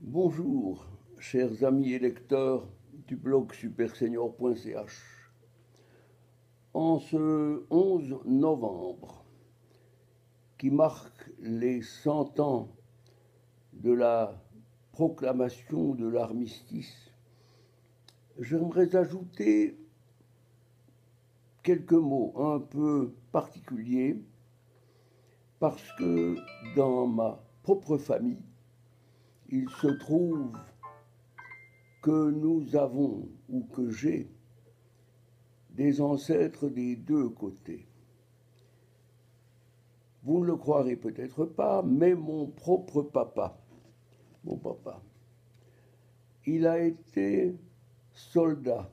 Bonjour, chers amis et lecteurs du blog supersenior.ch. En ce 11 novembre, qui marque les 100 ans de la proclamation de l'armistice, j'aimerais ajouter quelques mots un peu particuliers parce que dans ma propre famille, il se trouve que nous avons ou que j'ai des ancêtres des deux côtés. Vous ne le croirez peut-être pas, mais mon papa, il a été soldat,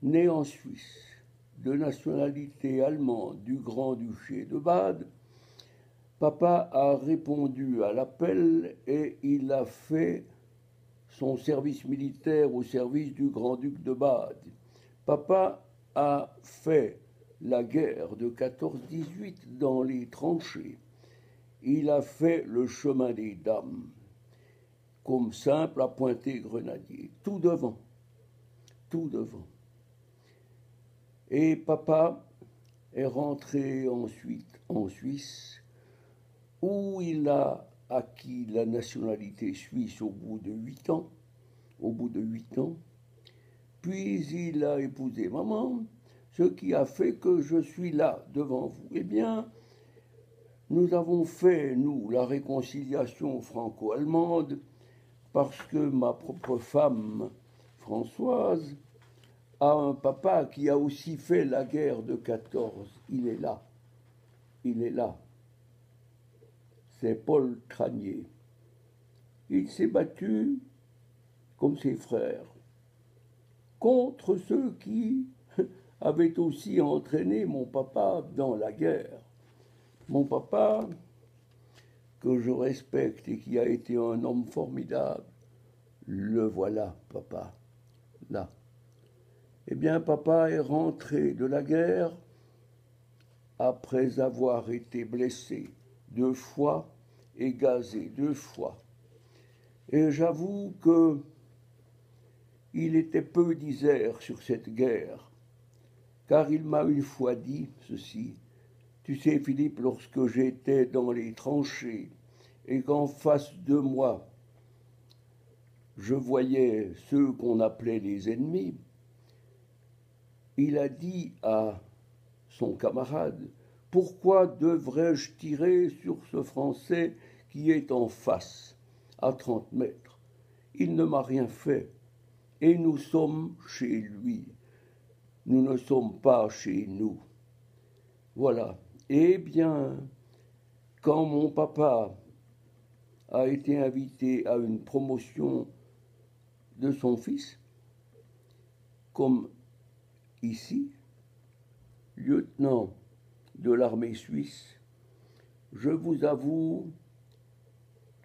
né en Suisse, de nationalité allemande du Grand-Duché de Bade. Papa a répondu à l'appel et il a fait son service militaire au service du Grand-Duc de Bade. Papa a fait la guerre de 14-18 dans les tranchées. Il a fait le chemin des dames, comme simple appointé grenadier, tout devant, tout devant. Et papa est rentré ensuite en Suisse, où il a acquis la nationalité suisse au bout de 8 ans, puis il a épousé maman, ce qui a fait que je suis là devant vous. Eh bien, nous avons fait, nous, la réconciliation franco-allemande parce que ma propre femme, Françoise, a un papa qui a aussi fait la guerre de 14. Il est là. Il est là. C'est Paul Cranier. Il s'est battu, comme ses frères, contre ceux qui avaient aussi entraîné mon papa dans la guerre. Mon papa, que je respecte et qui a été un homme formidable, le voilà, papa, là. Eh bien, papa est rentré de la guerre après avoir été blessé 2 fois et gazé 2 fois. Et j'avoue que il était peu disert sur cette guerre, car il m'a une fois dit ceci: tu sais, Philippe, lorsque j'étais dans les tranchées et qu'en face de moi, je voyais ceux qu'on appelait les ennemis, il a dit à son camarade: pourquoi devrais-je tirer sur ce Français qui est en face, à 30 mètres? Il ne m'a rien fait, et nous sommes chez lui. Nous ne sommes pas chez nous. Voilà. Eh bien, quand mon papa a été invité à une promotion de son fils, comme ici, lieutenant de l'armée suisse, je vous avoue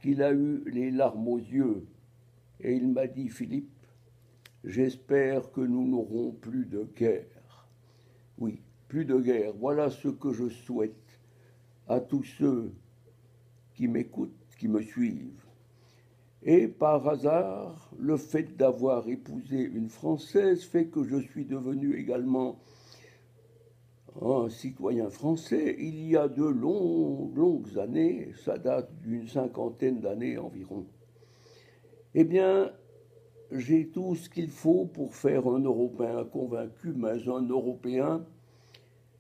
qu'il a eu les larmes aux yeux et il m'a dit: Philippe, j'espère que nous n'aurons plus de guerre. Oui, plus de guerre. Voilà ce que je souhaite à tous ceux qui m'écoutent, qui me suivent. Et par hasard, le fait d'avoir épousé une Française fait que je suis devenu également un citoyen français il y a de longues années, ça date d'une 50aine d'années environ. Eh bien, j'ai tout ce qu'il faut pour faire un Européen convaincu, mais un Européen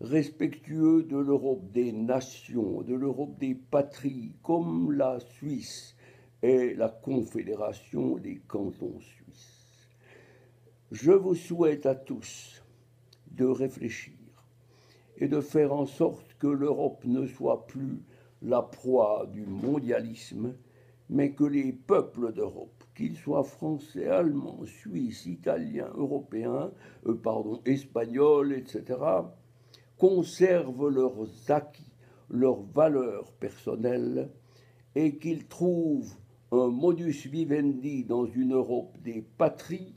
respectueux de l'Europe des nations, de l'Europe des patries, comme la Suisse et la Confédération des cantons suisses. Je vous souhaite à tous de réfléchir et de faire en sorte que l'Europe ne soit plus la proie du mondialisme, mais que les peuples d'Europe, qu'ils soient français, allemands, suisses, italiens, européens, espagnols, etc., conservent leurs acquis, leurs valeurs personnelles, et qu'ils trouvent un modus vivendi dans une Europe des patries,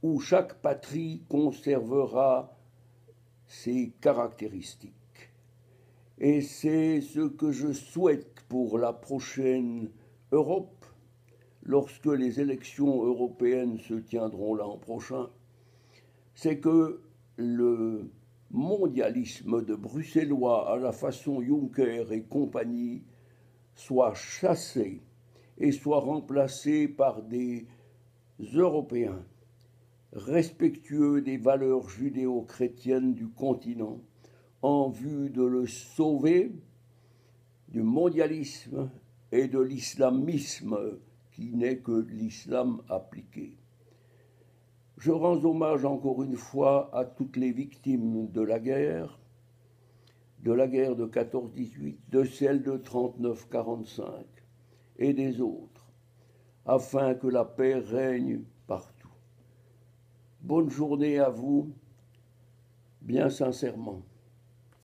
où chaque patrie conservera ses caractéristiques. Et c'est ce que je souhaite pour la prochaine Europe, lorsque les élections européennes se tiendront l'an prochain, c'est que le mondialisme de Bruxellois à la façon Juncker et compagnie soit chassé et soit remplacé par des Européens respectueux des valeurs judéo-chrétiennes du continent en vue de le sauver du mondialisme et de l'islamisme qui n'est que l'islam appliqué. Je rends hommage encore une fois à toutes les victimes de la guerre de 14-18, de celle de 39-45 et des autres, afin que la paix règne partout. Bonne journée à vous, bien sincèrement.